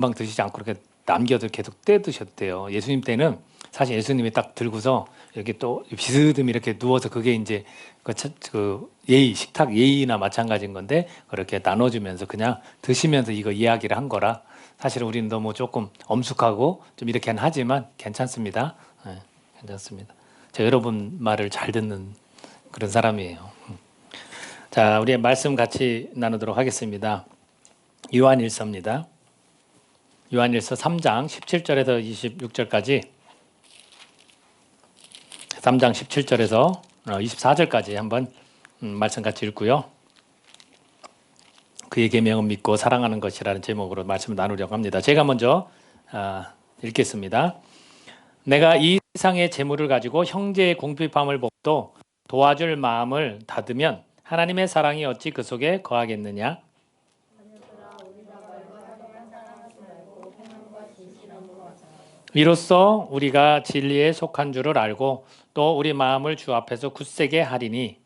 금방 드시지 않고 이렇게 남겨도 계속 떼 드셔도 돼요. 예수님 때는 사실 예수님이 딱 들고서 이렇게 또 비스듬히 이렇게 누워서 그게 이제 그 예의, 식탁 예의나 마찬가지인 건데 그렇게 나눠주면서 그냥 드시면서 이거 이야기를 한 거라 사실 우리는 너무 조금 엄숙하고 좀 이렇게는 하지만 괜찮습니다. 네, 괜찮습니다. 제가 여러분 말을 잘 듣는 그런 사람이에요. 자, 우리의 말씀 같이 나누도록 하겠습니다. 요한일서입니다. 요한일서 3장 17절에서 26절까지 3장 17절에서 24절까지 한번 말씀 같이 읽고요. 그의 계명은 믿고 사랑하는 것이라는 제목으로 말씀을 나누려고 합니다. 제가 먼저 읽겠습니다. 내가 이 세상의 재물을 가지고 형제의 궁핍함을 보고도 도와줄 마음을 닫으면 하나님의 사랑이 어찌 그 속에 거하겠느냐? 이로써 우리가 진리에 속한 줄을 알고 또 우리 마음을 주 앞에서 굳세게 하리니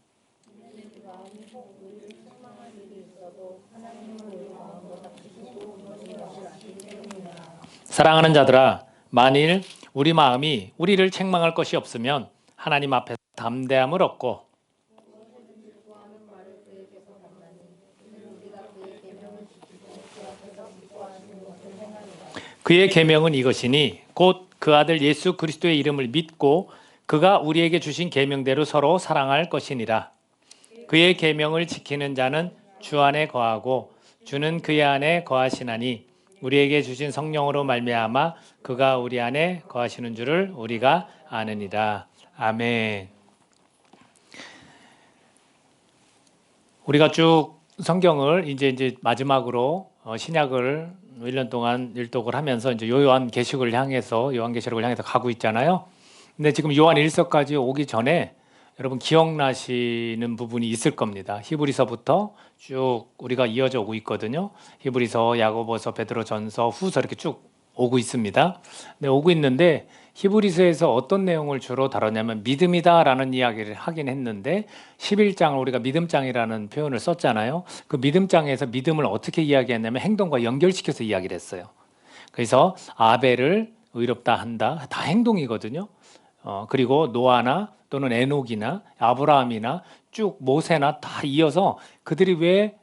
사랑하는 자들아, 만일 우리 마음이 우리를 책망할 것이 없으면 하나님 앞에서 담대함을 얻고 그의 계명은 이것이니 곧 그 아들 예수 그리스도의 이름을 믿고 그가 우리에게 주신 계명대로 서로 사랑할 것이니라. 그의 계명을 지키는 자는 주 안에 거하고 주는 그의 안에 거하시나니 우리에게 주신 성령으로 말미암아 그가 우리 안에 거하시는 줄을 우리가 아느니라. 아멘. 우리가 쭉 성경을 이제 마지막으로 신약을 1년 동안 일독을 하면서 이제 요한계시록을 향해서 가고 있잖아요. 근데 지금 요한 1서까지 오기 전에 여러분 기억나시는 부분이 있을 겁니다. 히브리서부터 쭉 우리가 이어져 오고 있거든요. 히브리서, 야고보서, 베드로전서, 후서 이렇게 쭉 오고 있습니다. 네, 오고 있는데 히브리서에서 어떤 내용을 주로 다뤘냐면 믿음이다라는 이야기를 하긴 했는데 11장을 우리가 믿음장이라는 표현을 썼잖아요. 그 믿음장에서 믿음을 어떻게 이야기했냐면 행동과 연결시켜서 이야기를 했어요. 그래서 아벨을 의롭다 한다. 다 행동이거든요. 그리고 노아나 또는 에녹이나 아브라함이나 쭉 모세나 다 이어서 그들이 왜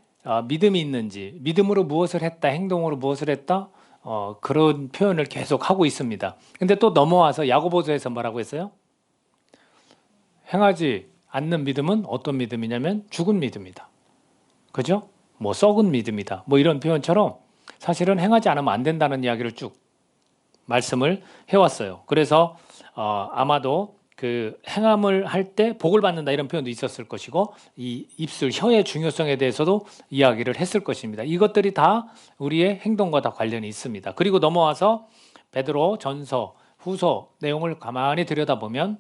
믿음이 있는지, 믿음으로 무엇을 했다, 행동으로 무엇을 했다, 그런 표현을 계속 하고 있습니다. 근데 또 넘어와서 야고보서에서 뭐라고 했어요? 행하지 않는 믿음은 어떤 믿음이냐면 죽은 믿음이다. 그죠? 뭐 썩은 믿음이다. 뭐 이런 표현처럼 사실은 행하지 않으면 안 된다는 이야기를 쭉 말씀을 해왔어요. 그래서 아마도 그 행함을 할 때 복을 받는다 이런 표현도 있었을 것이고 이 입술, 혀의 중요성에 대해서도 이야기를 했을 것입니다. 이것들이 다 우리의 행동과 다 관련이 있습니다. 그리고 넘어와서 베드로 전서, 후서 내용을 가만히 들여다보면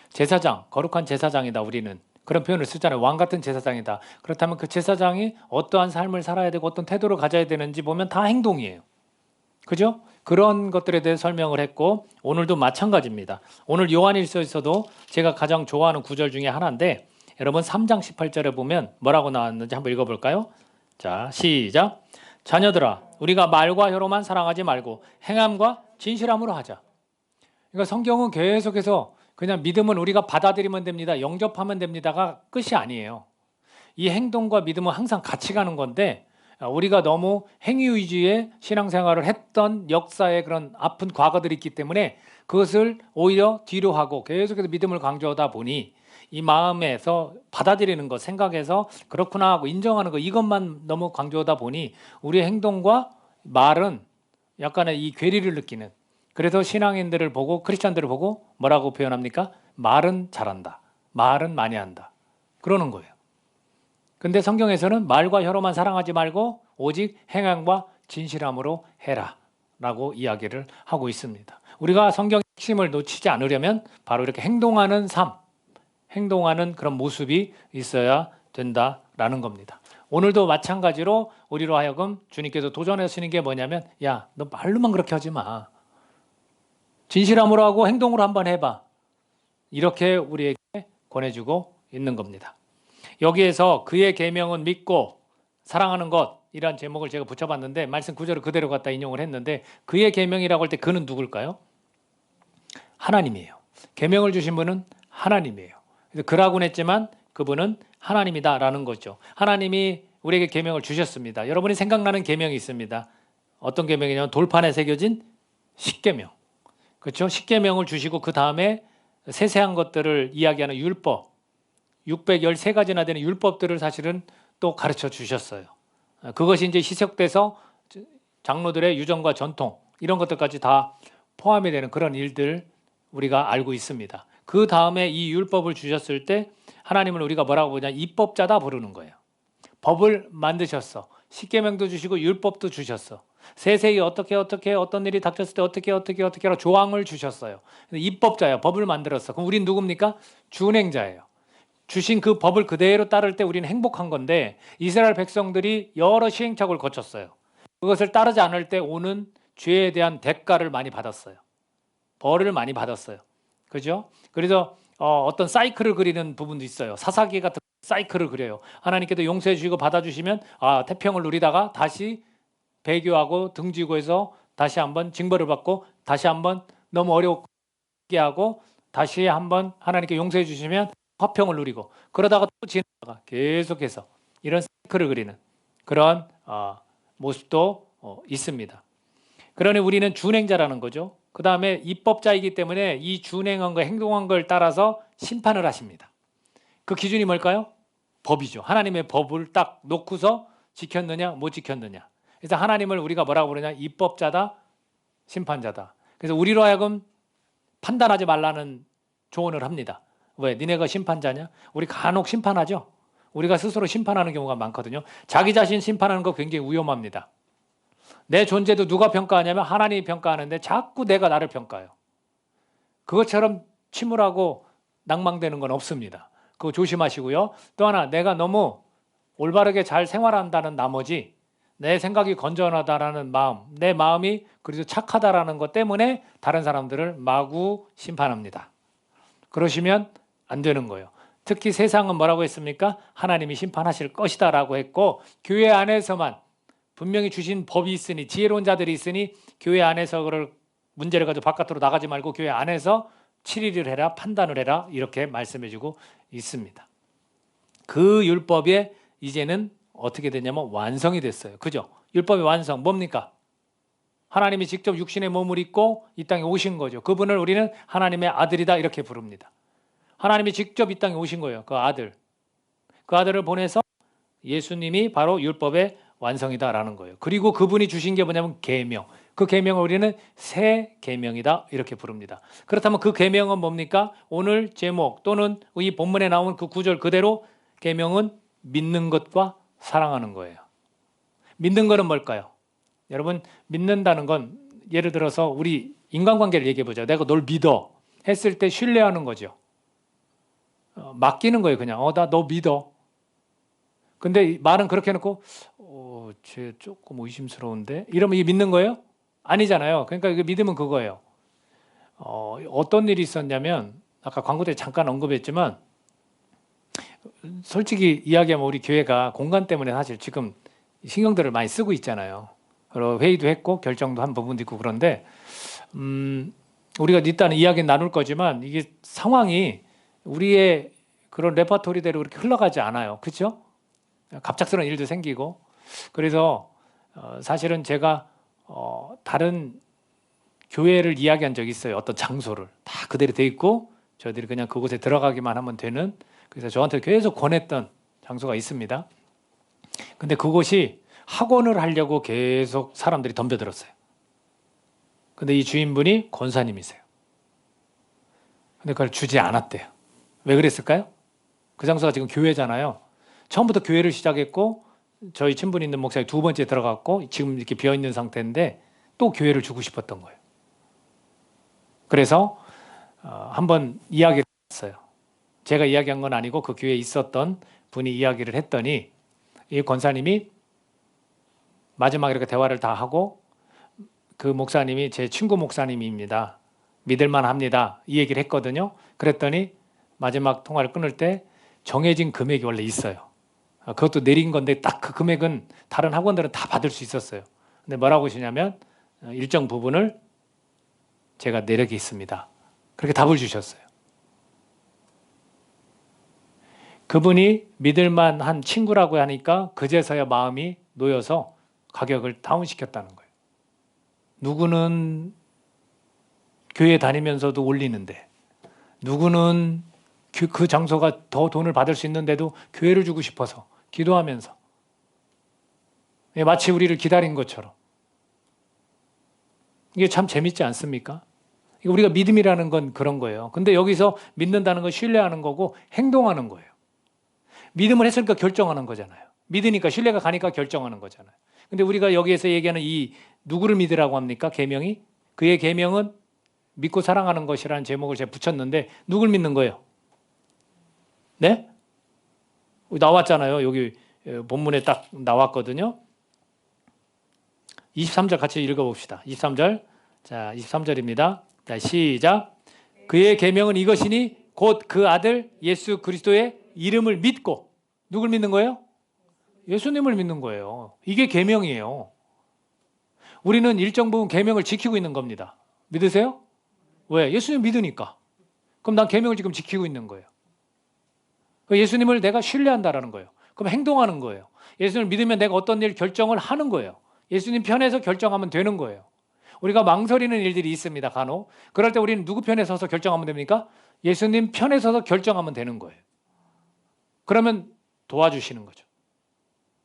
제사장, 거룩한 제사장이다 우리는 그런 표현을 쓰잖아요. 왕 같은 제사장이다. 그렇다면 그 제사장이 어떠한 삶을 살아야 되고 어떤 태도를 가져야 되는지 보면 다 행동이에요. 그죠? 그런 것들에 대해 설명을 했고 오늘도 마찬가지입니다. 오늘 요한일서에서도 제가 가장 좋아하는 구절 중에 하나인데 여러분 3장 18절에 보면 뭐라고 나왔는지 한번 읽어볼까요? 자, 시작. 자녀들아, 우리가 말과 혀로만 사랑하지 말고 행함과 진실함으로 하자. 그러니까 성경은 계속해서 그냥 믿음은 우리가 받아들이면 됩니다. 영접하면 됩니다가 끝이 아니에요. 이 행동과 믿음은 항상 같이 가는 건데 우리가 너무 행위 위주의 신앙생활을 했던 역사의 그런 아픈 과거들이 있기 때문에 그것을 오히려 뒤로 하고 계속해서 믿음을 강조하다 보니 이 마음에서 받아들이는 것, 생각해서 그렇구나 하고 인정하는 것 이것만 너무 강조하다 보니 우리의 행동과 말은 약간의 이 괴리를 느끼는 그래서 신앙인들을 보고 크리스찬들을 보고 뭐라고 표현합니까? 말은 잘한다. 말은 많이 한다. 그러는 거예요. 근데 성경에서는 말과 혀로만 사랑하지 말고 오직 행함과 진실함으로 해라 라고 이야기를 하고 있습니다. 우리가 성경의 핵심을 놓치지 않으려면 바로 이렇게 행동하는 삶, 행동하는 그런 모습이 있어야 된다라는 겁니다. 오늘도 마찬가지로 우리로 하여금 주님께서 도전하시는 게 뭐냐면 야, 너 말로만 그렇게 하지 마. 진실함으로 하고 행동으로 한번 해봐. 이렇게 우리에게 권해주고 있는 겁니다. 여기에서 그의 계명은 믿고 사랑하는 것 계명이란 제목을 제가 붙여봤는데 말씀 구절을 그대로 갖다 인용을 했는데 그의 계명이라고 할 때 그는 누굴까요? 하나님이에요. 계명을 주신 분은 하나님이에요. 그래서 그라고는 했지만 그분은 하나님이다라는 거죠. 하나님이 우리에게 계명을 주셨습니다. 여러분이 생각나는 계명이 있습니다. 어떤 계명이냐면 돌판에 새겨진 십계명. 그렇죠? 십계명을 주시고 그 다음에 세세한 것들을 이야기하는 율법, 613가지나 되는 율법들을 사실은 또 가르쳐 주셨어요. 그것이 이제 희석돼서 장로들의 유전과 전통 이런 것들까지 다 포함이 되는 그런 일들 우리가 알고 있습니다. 그 다음에 이 율법을 주셨을 때 하나님을 우리가 뭐라고 보냐? 입법자다 부르는 거예요. 법을 만드셨어. 십계명도 주시고 율법도 주셨어. 세세히 어떻게 어떤 일이 닥쳤을 때 어떻게 하라 조항을 주셨어요. 입법자예요. 법을 만들었어. 그럼 우린 누굽니까? 준행자예요. 주신 그 법을 그대로 따를 때 우리는 행복한 건데 이스라엘 백성들이 여러 시행착오를 거쳤어요. 그것을 따르지 않을 때 오는 죄에 대한 대가를 많이 받았어요. 벌을 많이 받았어요. 그죠? 그래서 어떤 사이클을 그리는 부분도 있어요. 사사기 같은 사이클을 그려요. 하나님께도 용서해 주시고 받아주시면 태평을 누리다가 다시 배교하고 등지고 해서 다시 한번 징벌을 받고 다시 한번 너무 어렵게 하고 다시 한번 하나님께 용서해 주시면 화평을 누리고 그러다가 또 지나다가 계속해서 이런 사이클을 그리는 그런 모습도 있습니다. 그러니 우리는 준행자라는 거죠. 그 다음에 입법자이기 때문에 이 준행한 거 행동한 걸 따라서 심판을 하십니다. 그 기준이 뭘까요? 법이죠. 하나님의 법을 딱 놓고서 지켰느냐 못 지켰느냐. 그래서 하나님을 우리가 뭐라고 부르냐? 입법자다, 심판자다. 그래서 우리로 하여금 판단하지 말라는 조언을 합니다. 왜? 니네가 심판자냐? 우리 간혹 심판하죠. 우리가 스스로 심판하는 경우가 많거든요. 자기 자신 심판하는 거 굉장히 위험합니다. 내 존재도 누가 평가하냐면 하나님이 평가하는데 자꾸 내가 나를 평가해요. 그것처럼 침울하고 낭망되는 건 없습니다. 그거 조심하시고요. 또 하나 내가 너무 올바르게 잘 생활한다는 나머지 내 생각이 건전하다라는 마음, 내 마음이 그래도 착하다라는 것 때문에 다른 사람들을 마구 심판합니다. 그러시면 안 되는 거예요. 특히 세상은 뭐라고 했습니까? 하나님이 심판하실 것이다 라고 했고 교회 안에서만 분명히 주신 법이 있으니 지혜로운 자들이 있으니 교회 안에서 그걸 문제를 가지고 바깥으로 나가지 말고 교회 안에서 치리를 해라 판단을 해라 이렇게 말씀해주고 있습니다. 그 율법에 이제는 어떻게 됐냐면 완성이 됐어요. 그죠? 율법의 완성 뭡니까? 하나님이 직접 육신의 몸을 입고 이 땅에 오신 거죠. 그분을 우리는 하나님의 아들이다 이렇게 부릅니다. 하나님이 직접 이 땅에 오신 거예요. 그 아들. 그 아들을 보내서 예수님이 바로 율법의 완성이다라는 거예요. 그리고 그분이 주신 게 뭐냐면 계명. 그 계명을 우리는 새 계명이다 이렇게 부릅니다. 그렇다면 그 계명은 뭡니까? 오늘 제목 또는 이 본문에 나온 그 구절 그대로 계명은 믿는 것과 사랑하는 거예요. 믿는 거는 뭘까요? 여러분 믿는다는 건 예를 들어서 우리 인간관계를 얘기해 보자. 내가 널 믿어 했을 때 신뢰하는 거죠. 맡기는 거예요. 그냥 나 너 믿어. 근데 말은 그렇게 해놓고 쟤 조금 의심스러운데 이러면 이게 믿는 거예요? 아니잖아요. 그러니까 그 믿음은 그거예요. 어떤 일이 있었냐면 아까 광고 때 잠깐 언급했지만 솔직히 이야기하면 우리 교회가 공간 때문에 사실 지금 신경들을 많이 쓰고 있잖아요. 회의도 했고 결정도 한 부분도 있고 그런데 우리가 일단은 이야기 나눌 거지만 이게 상황이 우리의 그런 레퍼토리대로 그렇게 흘러가지 않아요. 그렇죠? 갑작스러운 일도 생기고 그래서 사실은 제가 다른 교회를 이야기한 적이 있어요. 어떤 장소를 다 그대로 돼 있고 저희들이 그냥 그곳에 들어가기만 하면 되는 그래서 저한테 계속 권했던 장소가 있습니다. 근데 그곳이 학원을 하려고 계속 사람들이 덤벼들었어요. 근데 이 주인분이 권사님이세요. 근데 그걸 주지 않았대요. 왜 그랬을까요? 그 장소가 지금 교회잖아요. 처음부터 교회를 시작했고 저희 친분 있는 목사님 두 번째 들어갔고 지금 이렇게 비어있는 상태인데 또 교회를 주고 싶었던 거예요. 그래서 한번 이야기를 했어요. 제가 이야기한 건 아니고 그 교회에 있었던 분이 이야기를 했더니 이 권사님이 마지막에 이렇게 대화를 다 하고 그 목사님이 제 친구 목사님입니다. 믿을만 합니다. 이 얘기를 했거든요. 그랬더니 마지막 통화를 끊을 때 정해진 금액이 원래 있어요. 그것도 내린 건데 딱 그 금액은 다른 학원들은 다 받을 수 있었어요. 근데 뭐라고 하시냐면 일정 부분을 제가 내리겠습니다. 그렇게 답을 주셨어요. 그분이 믿을만한 친구라고 하니까 그제서야 마음이 놓여서 가격을 다운시켰다는 거예요. 누구는 교회 다니면서도 올리는데, 누구는 그 장소가 더 돈을 받을 수 있는데도 교회를 주고 싶어서 기도하면서, 마치 우리를 기다린 것처럼. 이게 참 재밌지 않습니까? 우리가 믿음이라는 건 그런 거예요. 근데 여기서 믿는다는 건 신뢰하는 거고 행동하는 거예요. 믿음을 했으니까 결정하는 거잖아요. 믿으니까 신뢰가 가니까 결정하는 거잖아요. 근데 우리가 여기에서 얘기하는 이 누구를 믿으라고 합니까? 계명이? 그의 계명은 믿고 사랑하는 것이라는 제목을 제가 붙였는데 누굴 믿는 거예요? 네? 나왔잖아요. 여기 본문에 딱 나왔거든요. 23절 같이 읽어봅시다. 23절. 자, 23절입니다. 자, 시작. 그의 계명은 이것이니 곧 그 아들 예수 그리스도의 이름을 믿고. 누굴 믿는 거예요? 예수님을 믿는 거예요. 이게 계명이에요. 우리는 일정 부분 계명을 지키고 있는 겁니다. 믿으세요? 왜? 예수님 믿으니까. 그럼 난 계명을 지금 지키고 있는 거예요. 예수님을 내가 신뢰한다라는 거예요. 그럼 행동하는 거예요. 예수님을 믿으면 내가 어떤 일 결정을 하는 거예요. 예수님 편에서 결정하면 되는 거예요. 우리가 망설이는 일들이 있습니다. 간혹. 그럴 때 우리는 누구 편에 서서 결정하면 됩니까? 예수님 편에 서서 결정하면 되는 거예요. 그러면 도와주시는 거죠.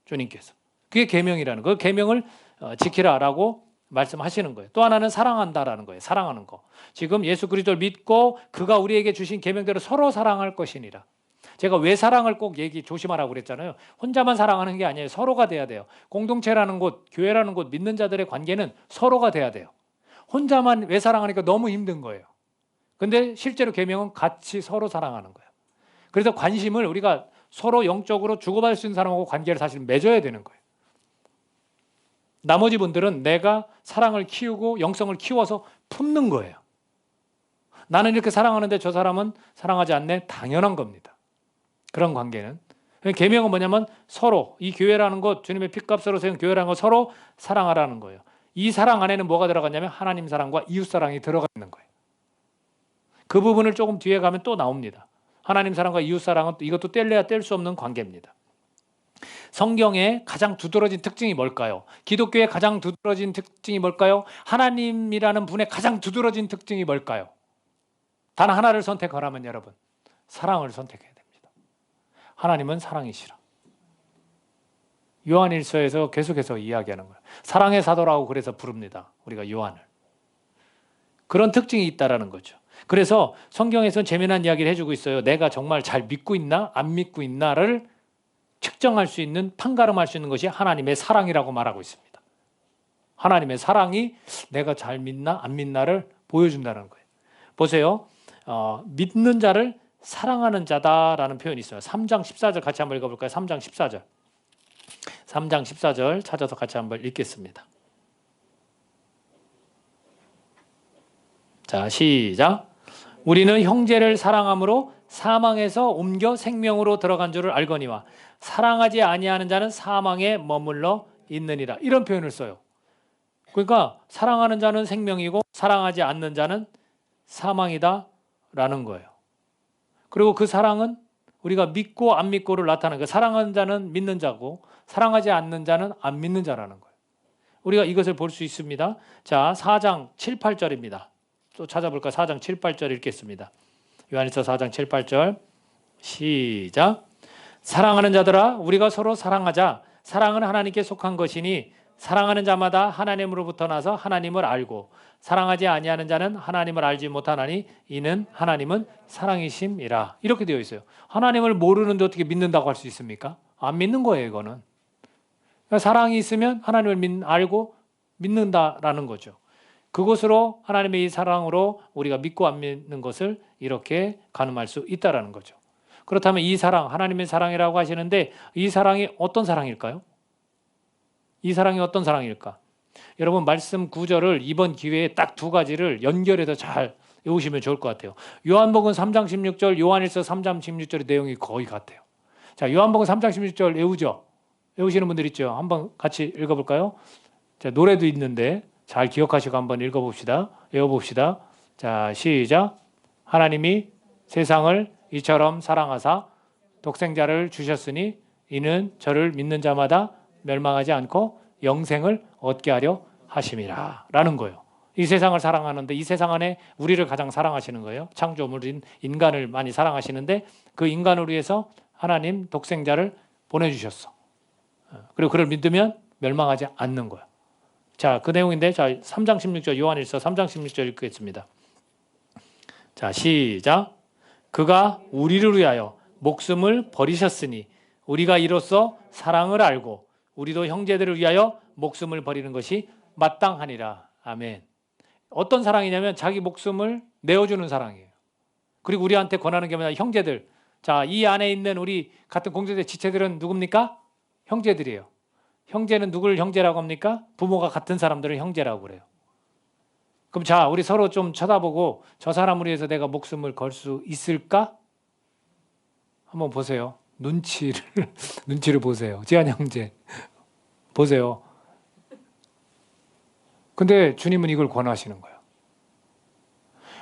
주님께서. 그게 계명이라는 거예요. 그 계명을 지키라라고 말씀하시는 거예요. 또 하나는 사랑한다라는 거예요. 사랑하는 거. 지금 예수 그리스도를 믿고 그가 우리에게 주신 계명대로 서로 사랑할 것이니라. 제가 왜 사랑을 꼭 조심하라고 그랬잖아요. 혼자만 사랑하는 게 아니에요. 서로가 돼야 돼요. 공동체라는 곳, 교회라는 곳, 믿는 자들의 관계는 서로가 돼야 돼요. 혼자만 왜 사랑하니까 너무 힘든 거예요. 근데 실제로 계명은 같이 서로 사랑하는 거예요. 그래서 관심을 우리가 서로 영적으로 주고받을 수 있는 사람하고 관계를 사실 맺어야 되는 거예요. 나머지 분들은 내가 사랑을 키우고 영성을 키워서 품는 거예요. 나는 이렇게 사랑하는데 저 사람은 사랑하지 않네? 당연한 겁니다. 그런 관계는. 계명은 뭐냐면 서로, 이 교회라는 것, 주님의 핏값으로 세운 교회라는 것 서로 사랑하라는 거예요. 이 사랑 안에는 뭐가 들어갔냐면 하나님 사랑과 이웃 사랑이 들어가 있는 거예요. 그 부분을 조금 뒤에 가면 또 나옵니다. 하나님 사랑과 이웃 사랑은 이것도 뗄래야 뗄 수 없는 관계입니다. 성경의 가장 두드러진 특징이 뭘까요? 기독교의 가장 두드러진 특징이 뭘까요? 하나님이라는 분의 가장 두드러진 특징이 뭘까요? 단 하나를 선택하라면 여러분, 사랑을 선택해야 됩니다. 하나님은 사랑이시라. 요한일서에서 계속해서 이야기하는 거예요. 사랑의 사도라고 그래서 부릅니다. 우리가 요한을. 그런 특징이 있다라는 거죠. 그래서 성경에서는 재미난 이야기를 해주고 있어요. 내가 정말 잘 믿고 있나 안 믿고 있나를 측정할 수 있는, 판가름할 수 있는 것이 하나님의 사랑이라고 말하고 있습니다. 하나님의 사랑이 내가 잘 믿나 안 믿나를 보여준다는 거예요. 보세요. 믿는 자를 사랑하는 자다라는 표현이 있어요. 3장 14절 같이 한번 읽어볼까요? 3장 14절. 3장 14절 찾아서 같이 한번 읽겠습니다. 자, 시작. 우리는 형제를 사랑함으로 사망에서 옮겨 생명으로 들어간 줄을 알거니와 사랑하지 아니하는 자는 사망에 머물러 있느니라. 이런 표현을 써요. 그러니까 사랑하는 자는 생명이고 사랑하지 않는 자는 사망이다라는 거예요. 그리고 그 사랑은 우리가 믿고 안 믿고를 나타내는 거예요. 사랑하는 자는 믿는 자고 사랑하지 않는 자는 안 믿는 자라는 거예요. 우리가 이것을 볼 수 있습니다. 자, 4장 7, 8절입니다. 또 찾아볼까? 4장 7, 8절 읽겠습니다. 요한일서 4장 7, 8절 시작. 사랑하는 자들아 우리가 서로 사랑하자. 사랑은 하나님께 속한 것이니 사랑하는 자마다 하나님으로부터 나서 하나님을 알고 사랑하지 아니하는 자는 하나님을 알지 못하나니 이는 하나님은 사랑이심이라. 이렇게 되어 있어요. 하나님을 모르는데 어떻게 믿는다고 할 수 있습니까? 안 믿는 거예요. 이거는. 그러니까 사랑이 있으면 하나님을 알고 믿는다라는 거죠. 그것으로 하나님의 이 사랑으로 우리가 믿고 안 믿는 것을 이렇게 가늠할 수 있다라는 거죠. 그렇다면 이 사랑, 하나님의 사랑이라고 하시는데 이 사랑이 어떤 사랑일까요? 이 사랑이 어떤 사랑일까? 여러분 말씀 구절을 이번 기회에 딱 두 가지를 연결해서 잘 외우시면 좋을 것 같아요. 요한복음 3장 16절, 요한일서 3장 16절의 내용이 거의 같아요. 자, 요한복음 3장 16절 외우죠? 외우시는 분들 있죠? 한번 같이 읽어볼까요? 자, 노래도 있는데 잘 기억하시고 한번 읽어봅시다. 외워봅시다. 자, 시작. 하나님이 세상을 이처럼 사랑하사 독생자를 주셨으니 이는 저를 믿는 자마다 멸망하지 않고 영생을 얻게 하려 하심이라 라는 거예요. 이 세상을 사랑하는데 이 세상 안에 우리를 가장 사랑하시는 거예요. 창조물인 인간을 많이 사랑하시는데 그 인간을 위해서 하나님 독생자를 보내주셨어. 그리고 그를 믿으면 멸망하지 않는 거야. 자, 그 내용인데 자, 3장 16절 요한일서 3장 16절 읽겠습니다. 자, 시작. 그가 우리를 위하여 목숨을 버리셨으니 우리가 이로써 사랑을 알고 우리도 형제들을 위하여 목숨을 버리는 것이 마땅하니라. 아멘. 어떤 사랑이냐면 자기 목숨을 내어주는 사랑이에요. 그리고 우리한테 권하는 게 뭐냐? 형제들. 자, 이 안에 있는 우리 같은 공동체 지체들은 누굽니까? 형제들이에요. 형제는 누굴 형제라고 합니까? 부모가 같은 사람들을 형제라고 그래요. 그럼 자, 우리 서로 좀 쳐다보고 저 사람을 위해서 내가 목숨을 걸 수 있을까? 한번 보세요. 눈치를 보세요. 지한 형제. 보세요. 근데 주님은 이걸 권하시는 거예요.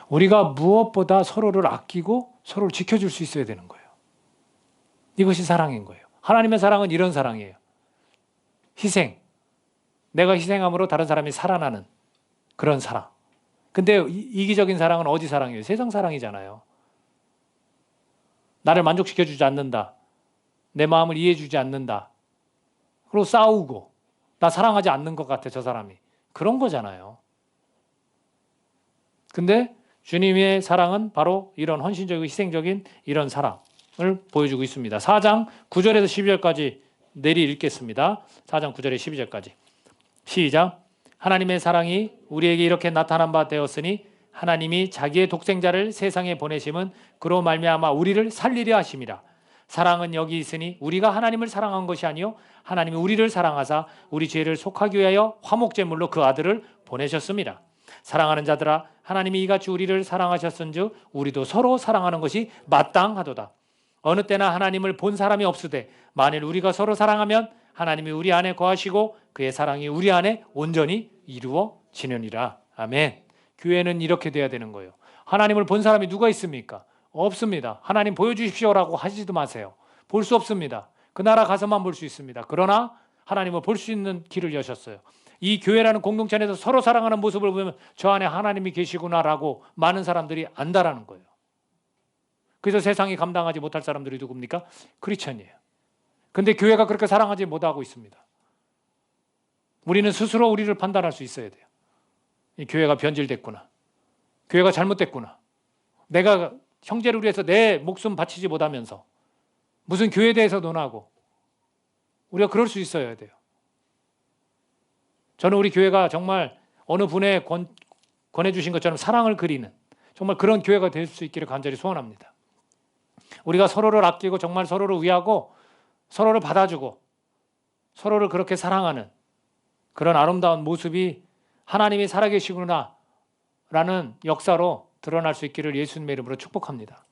우리가 무엇보다 서로를 아끼고 서로를 지켜줄 수 있어야 되는 거예요. 이것이 사랑인 거예요. 하나님의 사랑은 이런 사랑이에요. 희생. 내가 희생함으로 다른 사람이 살아나는 그런 사랑. 근데 이기적인 사랑은 어디 사랑이에요? 세상 사랑이잖아요. 나를 만족시켜주지 않는다. 내 마음을 이해해주지 않는다. 그리고 싸우고 나 사랑하지 않는 것 같아 저 사람이. 그런 거잖아요. 근데 주님의 사랑은 바로 이런 헌신적이고 희생적인 이런 사랑을 보여주고 있습니다. 4장 9절에서 12절까지 내리 읽겠습니다. 4장 9절에 12절까지. 시작. 하나님의 사랑이 우리에게 이렇게 나타난 바 되었으니 하나님이 자기의 독생자를 세상에 보내심은 그로 말미암아 우리를 살리려 하심이라. 사랑은 여기 있으니 우리가 하나님을 사랑한 것이 아니요 하나님이 우리를 사랑하사 우리 죄를 속하기 위하여 화목제물로 그 아들을 보내셨습니다. 사랑하는 자들아 하나님이 이같이 우리를 사랑하셨은즉 우리도 서로 사랑하는 것이 마땅하도다. 어느 때나 하나님을 본 사람이 없으되 만일 우리가 서로 사랑하면 하나님이 우리 안에 거하시고 그의 사랑이 우리 안에 온전히 이루어지느니라. 아멘. 교회는 이렇게 돼야 되는 거예요. 하나님을 본 사람이 누가 있습니까? 없습니다. 하나님 보여주십시오라고 하지도 마세요. 볼 수 없습니다. 그 나라 가서만 볼 수 있습니다. 그러나 하나님을 볼 수 있는 길을 여셨어요. 이 교회라는 공동체 안에서 서로 사랑하는 모습을 보면 저 안에 하나님이 계시구나라고 많은 사람들이 안다라는 거예요. 그래서 세상이 감당하지 못할 사람들이 누굽니까? 크리스천이에요. 근데 교회가 그렇게 사랑하지 못하고 있습니다. 우리는 스스로 우리를 판단할 수 있어야 돼요. 이 교회가 변질됐구나. 교회가 잘못됐구나. 내가 형제를 위해서 내 목숨 바치지 못하면서 무슨 교회에 대해서 논하고 우리가 그럴 수 있어야 돼요. 저는 우리 교회가 정말 어느 분의 권해주신 것처럼 사랑을 그리는 정말 그런 교회가 될 수 있기를 간절히 소원합니다. 우리가 서로를 아끼고 정말 서로를 위하고 서로를 받아주고 서로를 그렇게 사랑하는 그런 아름다운 모습이 하나님이 살아계시구나 라는 역사로 드러날 수 있기를 예수님의 이름으로 축복합니다.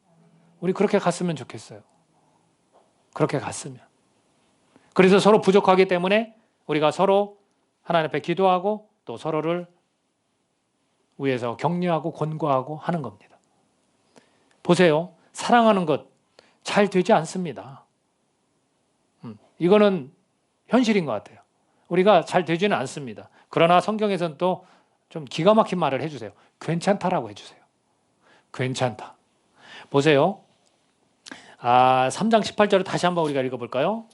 우리 그렇게 갔으면 좋겠어요. 그렇게 갔으면. 그래서 서로 부족하기 때문에 우리가 서로 하나님 앞에 기도하고 또 서로를 위해서 격려하고 권고하고 하는 겁니다. 보세요. 사랑하는 것 잘 되지 않습니다. 이거는 현실인 것 같아요. 우리가 잘 되지는 않습니다. 그러나 성경에서는 또 좀 기가 막힌 말을 해주세요. 괜찮다라고 해주세요. 괜찮다. 보세요. 3장 18절을 다시 한번 우리가 읽어볼까요?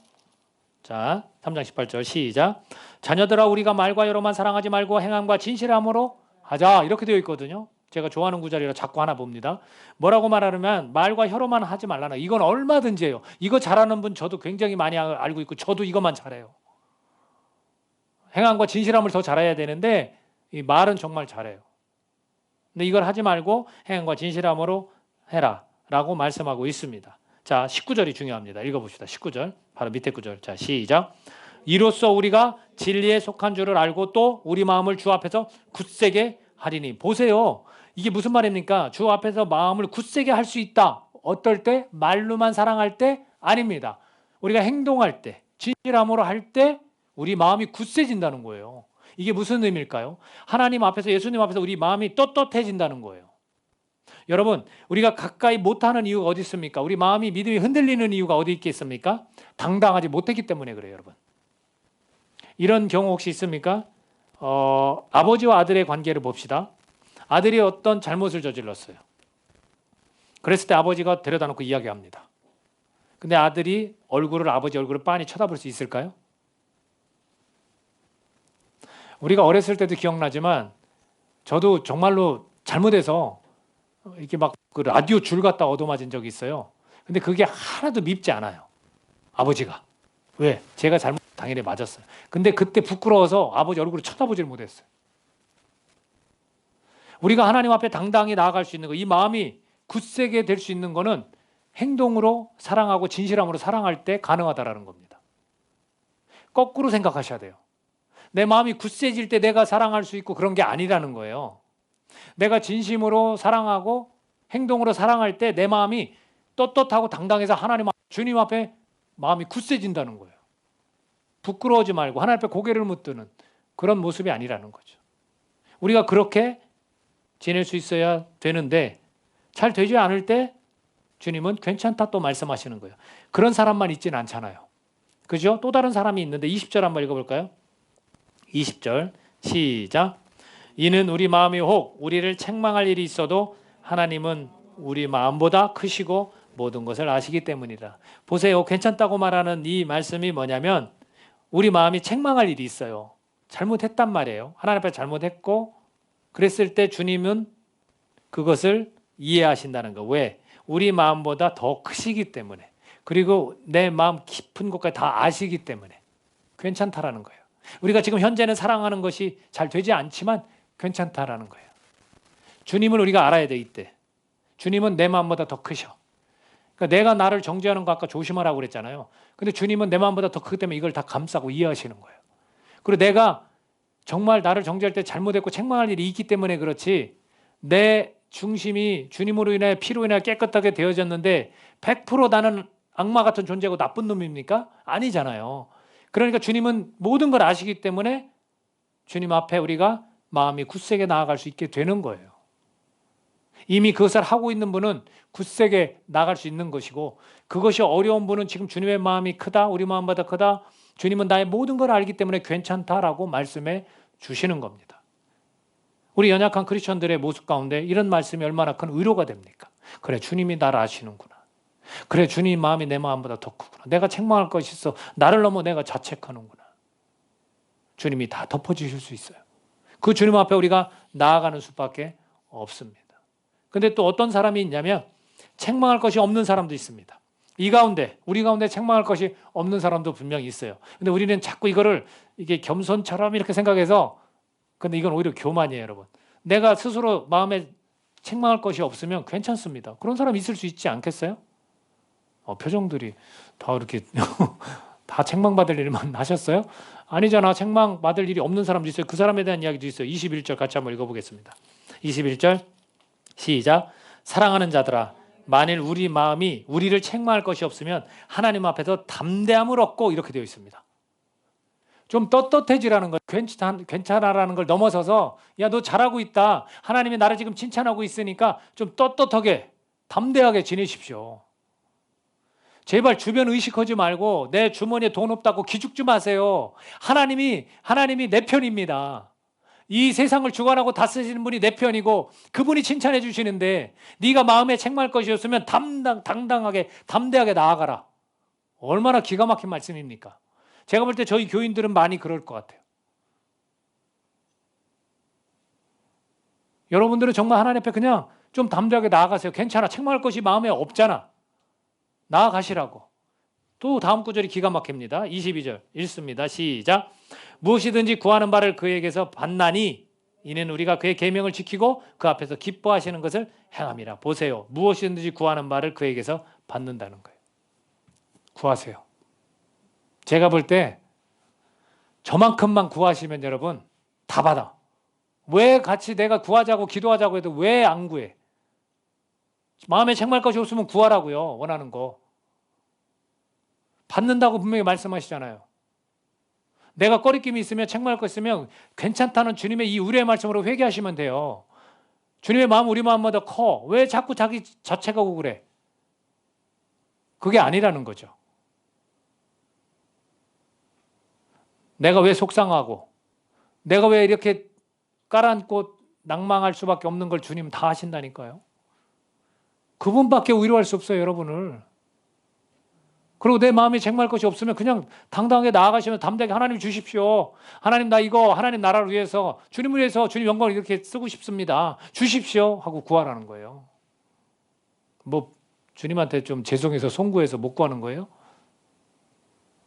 자, 3장 18절 시작. 자녀들아 우리가 말과 혀로만 사랑하지 말고 행함과 진실함으로 하자. 이렇게 되어 있거든요. 제가 좋아하는 구절이라 자꾸 하나 봅니다. 뭐라고 말하면 말과 혀로만 하지 말라나. 이건 얼마든지 해요. 이거 잘하는 분 저도 굉장히 많이 알고 있고 저도 이것만 잘해요. 행함과 진실함을 더 잘해야 되는데 이 말은 정말 잘해요. 근데 이걸 하지 말고 행함과 진실함으로 해라 라고 말씀하고 있습니다. 자, 19절이 중요합니다. 읽어봅시다. 19절 바로 밑에 구절. 자, 시작. 이로써 우리가 진리에 속한 줄을 알고 또 우리 마음을 주 앞에서 굳세게 하리니. 보세요. 이게 무슨 말입니까? 주 앞에서 마음을 굳세게 할 수 있다. 어떨 때? 말로만 사랑할 때? 아닙니다. 우리가 행동할 때, 진실함으로 할 때 우리 마음이 굳세진다는 거예요. 이게 무슨 의미일까요? 하나님 앞에서, 예수님 앞에서 우리 마음이 떳떳해진다는 거예요. 여러분, 우리가 가까이 못하는 이유가 어디 있습니까? 우리 마음이, 믿음이 흔들리는 이유가 어디 있겠습니까? 당당하지 못했기 때문에 그래요, 여러분. 이런 경우 혹시 있습니까? 아버지와 아들의 관계를 봅시다. 아들이 어떤 잘못을 저질렀어요. 그랬을 때 아버지가 데려다 놓고 이야기합니다. 근데 아들이 아버지 얼굴을 빤히 쳐다볼 수 있을까요? 우리가 어렸을 때도 기억나지만 저도 정말로 잘못해서 이렇게 막 그 라디오 줄 갖다 얻어맞은 적이 있어요. 근데 그게 하나도 밉지 않아요. 아버지가. 왜? 제가 잘못 당연히 맞았어요. 근데 그때 부끄러워서 아버지 얼굴을 쳐다보지를 못했어요. 우리가 하나님 앞에 당당히 나아갈 수 있는 거, 이 마음이 굳세게 될 수 있는 거는 행동으로 사랑하고 진실함으로 사랑할 때 가능하다라는 겁니다. 거꾸로 생각하셔야 돼요. 내 마음이 굳세질 때 내가 사랑할 수 있고 그런 게 아니라는 거예요. 내가 진심으로 사랑하고 행동으로 사랑할 때 내 마음이 떳떳하고 당당해서 주님 앞에 마음이 굳세진다는 거예요. 부끄러워하지 말고 하나님 앞에 고개를 묻드는 그런 모습이 아니라는 거죠. 우리가 그렇게 지낼 수 있어야 되는데 잘 되지 않을 때 주님은 괜찮다 또 말씀하시는 거예요. 그런 사람만 있지는 않잖아요. 그죠? 또 다른 사람이 있는데 20절 한번 읽어볼까요? 20절 시작. 이는 우리 마음이 혹 우리를 책망할 일이 있어도 하나님은 우리 마음보다 크시고 모든 것을 아시기 때문이다. 보세요. 괜찮다고 말하는 이 말씀이 뭐냐면 우리 마음이 책망할 일이 있어요. 잘못했단 말이에요. 하나님 앞에 잘못했고 그랬을 때 주님은 그것을 이해하신다는 거. 왜? 우리 마음보다 더 크시기 때문에, 그리고 내 마음 깊은 곳까지 다 아시기 때문에 괜찮다라는 거예요. 우리가 지금 현재는 사랑하는 것이 잘 되지 않지만 괜찮다라는 거예요. 주님을 우리가 알아야 돼. 이때 주님은 내 마음보다 더 크셔. 그러니까 내가 나를 정죄하는 거 아까 조심하라고 그랬잖아요. 근데 주님은 내 마음보다 더 크기 때문에 이걸 다 감싸고 이해하시는 거예요. 그리고 내가 정말 나를 정죄할 때 잘못했고 책망할 일이 있기 때문에 그렇지, 내 중심이 주님으로 인해 피로 인해 깨끗하게 되어졌는데 100% 나는 악마 같은 존재고 나쁜 놈입니까? 아니잖아요. 그러니까 주님은 모든 걸 아시기 때문에 주님 앞에 우리가 마음이 굳세게 나아갈 수 있게 되는 거예요. 이미 그것을 하고 있는 분은 굳세게 나아갈 수 있는 것이고, 그것이 어려운 분은 지금 주님의 마음이 크다, 우리 마음보다 크다, 주님은 나의 모든 걸 알기 때문에 괜찮다라고 말씀해 주시는 겁니다. 우리 연약한 크리스천들의 모습 가운데 이런 말씀이 얼마나 큰 위로가 됩니까? 그래, 주님이 나를 아시는구나. 그래, 주님 마음이 내 마음보다 더 크구나. 내가 책망할 것이 있어 나를 너무 내가 자책하는구나. 주님이 다 덮어주실 수 있어요. 그 주님 앞에 우리가 나아가는 수밖에 없습니다. 근데 또 어떤 사람이 있냐면 책망할 것이 없는 사람도 있습니다. 우리 가운데 책망할 것이 없는 사람도 분명히 있어요. 근데 우리는 자꾸 이거를 이게 겸손처럼 이렇게 생각해서, 근데 이건 오히려 교만이에요, 여러분. 내가 스스로 마음에 책망할 것이 없으면 괜찮습니다. 그런 사람 있을 수 있지 않겠어요? 표정들이 다 이렇게 다 책망받을 일만 하셨어요? 아니잖아. 책망받을 일이 없는 사람도 있어요. 그 사람에 대한 이야기도 있어요. 21절 같이 한번 읽어보겠습니다. 21절 시작. 사랑하는 자들아, 만일 우리 마음이 우리를 책망할 것이 없으면 하나님 앞에서 담대함을 얻고, 이렇게 되어 있습니다. 좀 떳떳해지라는 걸, 괜찮아라는 걸 넘어서서 야, 너 잘하고 있다, 하나님이 나를 지금 칭찬하고 있으니까 좀 떳떳하게 담대하게 지내십시오. 제발 주변 의식하지 말고 내 주머니에 돈 없다고 기죽지 마세요. 하나님이 내 편입니다. 이 세상을 주관하고 다스리시는 분이 내 편이고 그분이 칭찬해 주시는데 네가 마음에 책망할 것이었으면 당당하게 담대하게 나아가라. 얼마나 기가 막힌 말씀입니까? 제가 볼 때 저희 교인들은 많이 그럴 것 같아요. 여러분들은 정말 하나님 앞에 그냥 좀 담대하게 나아가세요. 괜찮아. 책망할 것이 마음에 없잖아. 나아가시라고. 또 다음 구절이 기가 막힙니다. 22절 읽습니다. 시작. 무엇이든지 구하는 바를 그에게서 받나니 이는 우리가 그의 계명을 지키고 그 앞에서 기뻐하시는 것을 행함이라. 보세요. 무엇이든지 구하는 바를 그에게서 받는다는 거예요. 구하세요. 제가 볼 때 저만큼만 구하시면 여러분 다 받아. 왜 같이 내가 구하자고 기도하자고 해도 왜 안 구해? 마음에 책망할 것이 없으면 구하라고요. 원하는 거. 받는다고 분명히 말씀하시잖아요. 내가 꺼리낌이 있으면 책망할 거 있으면 괜찮다는 주님의 이 우리의 말씀으로 회개하시면 돼요. 주님의 마음 우리 마음보다 커. 왜 자꾸 자기 자책하고 그래? 그게 아니라는 거죠. 내가 왜 속상하고 내가 왜 이렇게 깔아앉고 낭망할 수밖에 없는 걸 주님 다 하신다니까요. 그분밖에 위로할 수 없어요, 여러분을. 그리고 내 마음이 책망할 것이 없으면 그냥 당당하게 나아가시면 담대하게 하나님 주십시오. 하나님 나 이거 하나님 나라를 위해서 주님을 위해서 주님 영광을 이렇게 쓰고 싶습니다. 주십시오 하고 구하라는 거예요. 뭐 주님한테 좀 죄송해서 송구해서 못 구하는 거예요?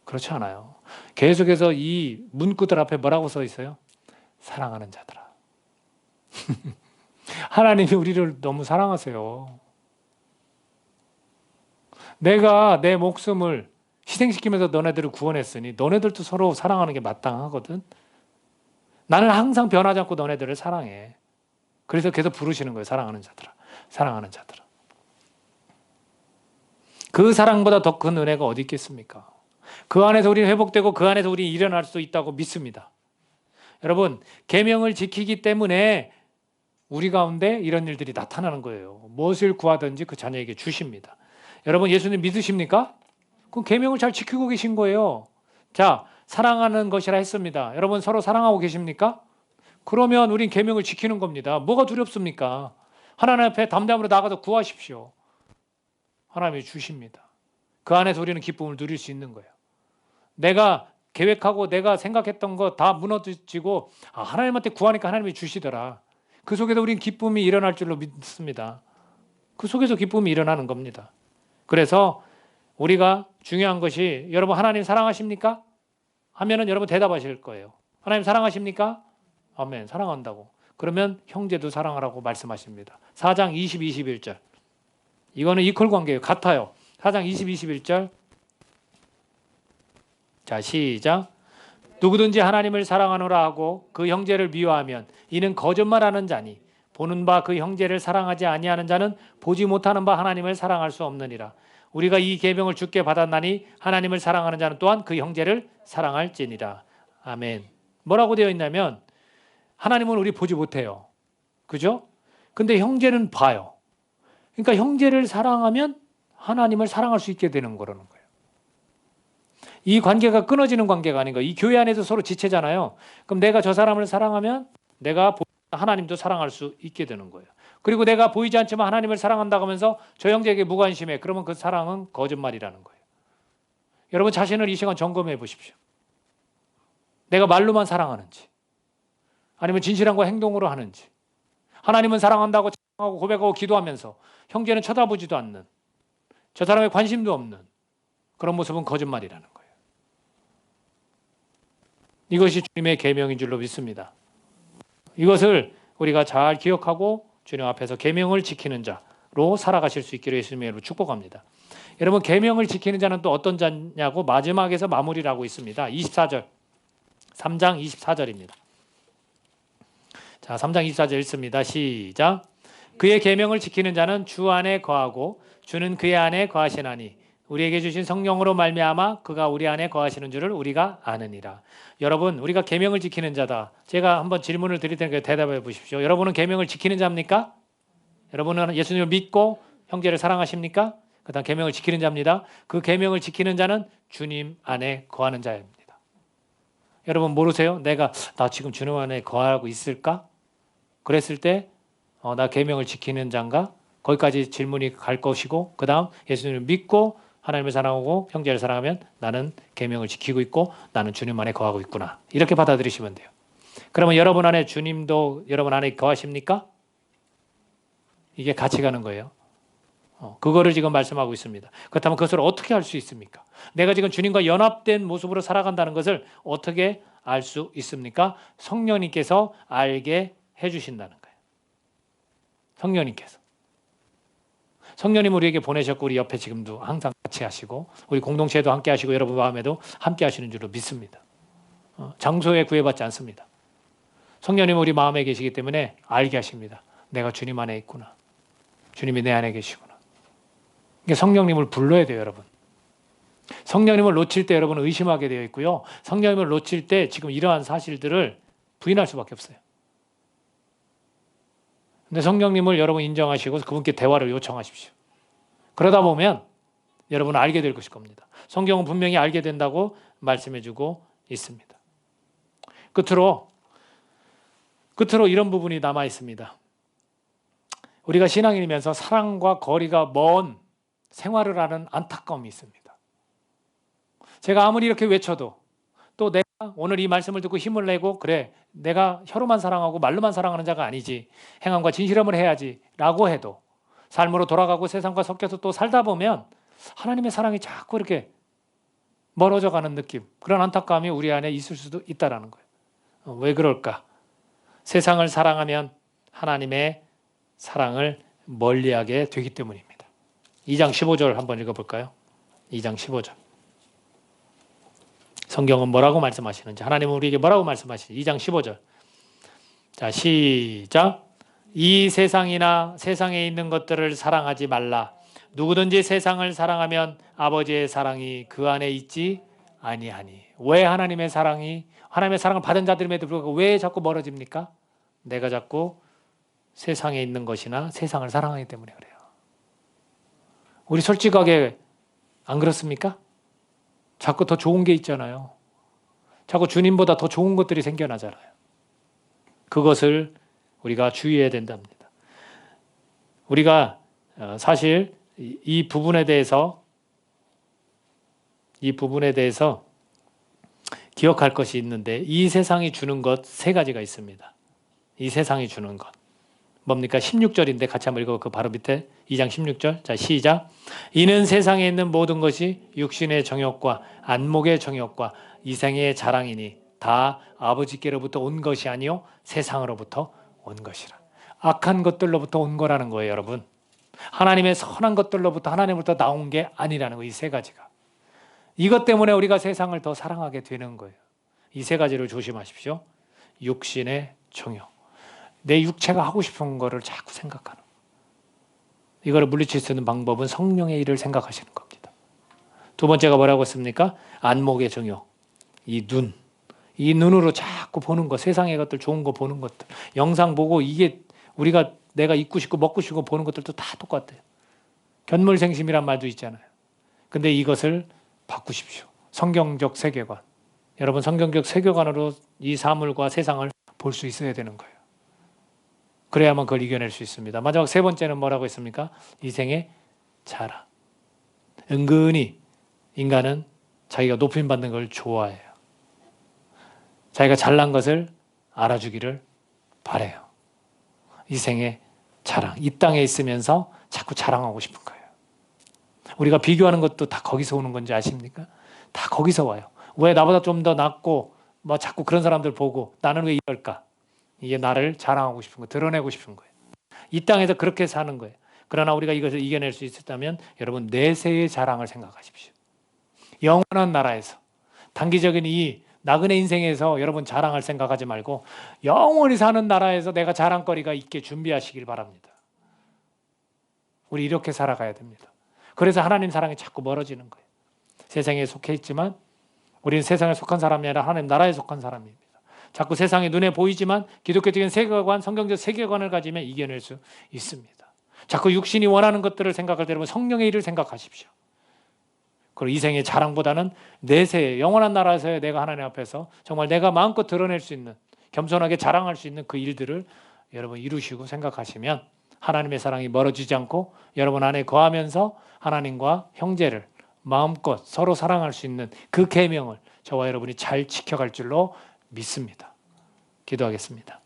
그렇지 않아요. 계속해서 이 문구들 앞에 뭐라고 써 있어요? 사랑하는 자들아. 하나님이 우리를 너무 사랑하세요. 내가 내 목숨을 희생시키면서 너네들을 구원했으니 너네들도 서로 사랑하는 게 마땅하거든. 나는 항상 변하지 않고 너네들을 사랑해. 그래서 계속 부르시는 거예요. 사랑하는 자들아. 사랑하는 자들아. 그 사랑보다 더 큰 은혜가 어디 있겠습니까? 그 안에서 우리는 회복되고 그 안에서 우리는 일어날 수 있다고 믿습니다. 여러분, 계명을 지키기 때문에 우리 가운데 이런 일들이 나타나는 거예요. 무엇을 구하든지 그 자녀에게 주십니다. 여러분 예수님 믿으십니까? 그럼 계명을 잘 지키고 계신 거예요. 자, 사랑하는 것이라 했습니다. 여러분 서로 사랑하고 계십니까? 그러면 우린 계명을 지키는 겁니다. 뭐가 두렵습니까? 하나님 앞에 담대함으로 나가서 구하십시오. 하나님이 주십니다. 그 안에서 우리는 기쁨을 누릴 수 있는 거예요. 내가 계획하고 내가 생각했던 거 다 무너지고 하나님한테 구하니까 하나님이 주시더라. 그 속에서 우린 기쁨이 일어날 줄로 믿습니다. 그 속에서 기쁨이 일어나는 겁니다. 그래서 우리가 중요한 것이 여러분 하나님 사랑하십니까? 하면은 여러분 대답하실 거예요. 하나님 사랑하십니까? 아멘. 사랑한다고. 그러면 형제도 사랑하라고 말씀하십니다. 4장 20, 21절. 이거는 이퀄 관계예요. 같아요. 4장 20, 21절. 자, 시작. 누구든지 하나님을 사랑하노라 하고 그 형제를 미워하면 이는 거짓말하는 자니 보는 바 그 형제를 사랑하지 아니하는 자는 보지 못하는 바 하나님을 사랑할 수 없느니라. 우리가 이 계명을 주께 받았나니 하나님을 사랑하는 자는 또한 그 형제를 사랑할지니라. 아멘. 뭐라고 되어 있냐면 하나님은 우리 보지 못해요. 그죠? 근데 형제는 봐요. 그러니까 형제를 사랑하면 하나님을 사랑할 수 있게 되는 거라는 거예요. 이 관계가 끊어지는 관계가 아닌 거예요. 이 교회 안에서 서로 지체잖아요. 그럼 내가 저 사람을 사랑하면 내가 하나님도 사랑할 수 있게 되는 거예요. 그리고 내가 보이지 않지만 하나님을 사랑한다고 하면서 저 형제에게 무관심해. 그러면 그 사랑은 거짓말이라는 거예요. 여러분 자신을 이 시간 점검해 보십시오. 내가 말로만 사랑하는지 아니면 진실함과 행동으로 하는지 하나님은 사랑한다고 하고 고백하고 기도하면서 형제는 쳐다보지도 않는 저 사람에 관심도 없는 그런 모습은 거짓말이라는 거예요. 이것이 주님의 계명인 줄로 믿습니다. 이것을 우리가 잘 기억하고 주님 앞에서 계명을 지키는 자로 살아가실 수 있기를 예수님의 이름으로 축복합니다. 여러분 계명을 지키는 자는 또 어떤 자냐고 마지막에서 마무리를 하고 있습니다. 24절 3장 24절입니다. 자, 3장 24절 읽습니다. 시작. 그의 계명을 지키는 자는 주 안에 거하고 주는 그의 안에 거하시나니 우리에게 주신 성령으로 말미암아 그가 우리 안에 거하시는 줄을 우리가 아느니라. 여러분 우리가 계명을 지키는 자다. 제가 한번 질문을 드릴 테니까 대답해 보십시오. 여러분은 계명을 지키는 자입니까? 여러분은 예수님을 믿고 형제를 사랑하십니까? 그다음 계명을 지키는 자입니다. 그 계명을 지키는 자는 주님 안에 거하는 자입니다. 여러분 모르세요? 나 지금 주님 안에 거하고 있을까? 그랬을 때 나 계명을 지키는 자인가? 거기까지 질문이 갈 것이고 그 다음 예수님을 믿고 하나님을 사랑하고 형제를 사랑하면 나는 계명을 지키고 있고 나는 주님 안에 거하고 있구나. 이렇게 받아들이시면 돼요. 그러면 여러분 안에 주님도 여러분 안에 거하십니까? 이게 같이 가는 거예요. 그거를 지금 말씀하고 있습니다. 그렇다면 그것을 어떻게 할 수 있습니까? 내가 지금 주님과 연합된 모습으로 살아간다는 것을 어떻게 알 수 있습니까? 성령님께서 알게 해주신다는 거예요. 성령님께서. 성령님 우리에게 보내셨고 우리 옆에 지금도 항상 같이 하시고 우리 공동체에도 함께 하시고 여러분 마음에도 함께 하시는 줄로 믿습니다. 장소에 구애받지 않습니다. 성령님 우리 마음에 계시기 때문에 알게 하십니다. 내가 주님 안에 있구나. 주님이 내 안에 계시구나. 그러니까 성령님을 불러야 돼요, 여러분. 성령님을 놓칠 때 여러분은 의심하게 되어 있고요. 성령님을 놓칠 때 지금 이러한 사실들을 부인할 수밖에 없어요. 근데 성령님을 여러분 인정하시고 그분께 대화를 요청하십시오. 그러다 보면 여러분은 알게 될 것일 겁니다. 성경은 분명히 알게 된다고 말씀해주고 있습니다. 끝으로 이런 부분이 남아 있습니다. 우리가 신앙인이면서 사랑과 거리가 먼 생활을 하는 안타까움이 있습니다. 제가 아무리 이렇게 외쳐도 또 내가 오늘 이 말씀을 듣고 힘을 내고 그래 내가 혀로만 사랑하고 말로만 사랑하는 자가 아니지 행함과 진실함을 해야지 라고 해도 삶으로 돌아가고 세상과 섞여서 또 살다 보면 하나님의 사랑이 자꾸 이렇게 멀어져 가는 느낌, 그런 안타까움이 우리 안에 있을 수도 있다는 거예요. 왜 그럴까? 세상을 사랑하면 하나님의 사랑을 멀리하게 되기 때문입니다. 2장 15절 한번 읽어볼까요? 2장 15절. 성경은 뭐라고 말씀하시는지, 하나님은 우리에게 뭐라고 말씀하시는지 2장 15절. 자, 시작. 이 세상이나 세상에 있는 것들을 사랑하지 말라. 누구든지 세상을 사랑하면 아버지의 사랑이 그 안에 있지 아니하니. 왜 하나님의 사랑을 받은 자들임에도 불구하고 왜 자꾸 멀어집니까? 내가 자꾸 세상에 있는 것이나 세상을 사랑하기 때문에 그래요. 우리 솔직하게 안 그렇습니까? 자꾸 더 좋은 게 있잖아요. 자꾸 주님보다 더 좋은 것들이 생겨나잖아요. 그것을 우리가 주의해야 된답니다. 우리가 사실 이 부분에 대해서 기억할 것이 있는데, 이 세상이 주는 것 세 가지가 있습니다. 이 세상이 주는 것 뭡니까? 16절인데 같이 한번 읽어. 그 바로 밑에 2장 16절. 자, 시작. 이는 세상에 있는 모든 것이 육신의 정욕과 안목의 정욕과 이생의 자랑이니 다 아버지께로부터 온 것이 아니요 세상으로부터 온 것이라. 악한 것들로부터 온 거라는 거예요, 여러분. 하나님의 선한 것들로부터, 하나님으로부터 나온 게 아니라는 거예요. 이 세 가지가. 이것 때문에 우리가 세상을 더 사랑하게 되는 거예요. 이 세 가지를 조심하십시오. 육신의 정욕, 내 육체가 하고 싶은 거를 자꾸 생각하는 거. 이거를 물리칠 수 있는 방법은 성령의 일을 생각하시는 겁니다. 두 번째가 뭐라고 했습니까? 안목의 정욕, 이 눈으로 자꾸 보는 것, 세상의 것들, 좋은 거 보는 것들, 영상 보고 이게 내가 입고 싶고 먹고 싶고 보는 것들도 다 똑같아요. 견물생심이란 말도 있잖아요. 근데 이것을 바꾸십시오. 성경적 세계관. 여러분, 성경적 세계관으로 이 사물과 세상을 볼 수 있어야 되는 거예요. 그래야만 그걸 이겨낼 수 있습니다. 마지막 세 번째는 뭐라고 했습니까? 이생의 자랑. 은근히 인간은 자기가 높임받는 걸 좋아해요. 자기가 잘난 것을 알아주기를 바라요. 이생의 자랑. 이 땅에 있으면서 자꾸 자랑하고 싶은 거예요. 우리가 비교하는 것도 다 거기서 오는 건지 아십니까? 다 거기서 와요. 왜 나보다 좀 더 낫고 자꾸 그런 사람들 보고 나는 왜 이럴까? 이게 나를 자랑하고 싶은 거예요. 드러내고 싶은 거예요. 이 땅에서 그렇게 사는 거예요. 그러나 우리가 이것을 이겨낼 수 있었다면 여러분, 내세의 자랑을 생각하십시오. 영원한 나라에서, 단기적인 이 나그네 인생에서 여러분 자랑할 생각하지 말고 영원히 사는 나라에서 내가 자랑거리가 있게 준비하시길 바랍니다. 우리 이렇게 살아가야 됩니다. 그래서 하나님 사랑이 자꾸 멀어지는 거예요. 세상에 속해 있지만 우리는 세상에 속한 사람이 아니라 하나님 나라에 속한 사람입니다. 자꾸 세상이 눈에 보이지만 기독교적인 세계관, 성경적 세계관을 가지면 이겨낼 수 있습니다. 자꾸 육신이 원하는 것들을 생각할 때 여러분 성령의 일을 생각하십시오. 그리고 이생의 자랑보다는 내세의 영원한 나라에서의 내가 하나님 앞에서 정말 내가 마음껏 드러낼 수 있는, 겸손하게 자랑할 수 있는 그 일들을 여러분 이루시고 생각하시면 하나님의 사랑이 멀어지지 않고 여러분 안에 거하면서 하나님과 형제를 마음껏 서로 사랑할 수 있는 그 계명을 저와 여러분이 잘 지켜갈 줄로 믿습니다. 기도하겠습니다.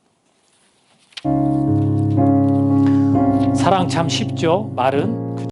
사랑 참 쉽죠? 말은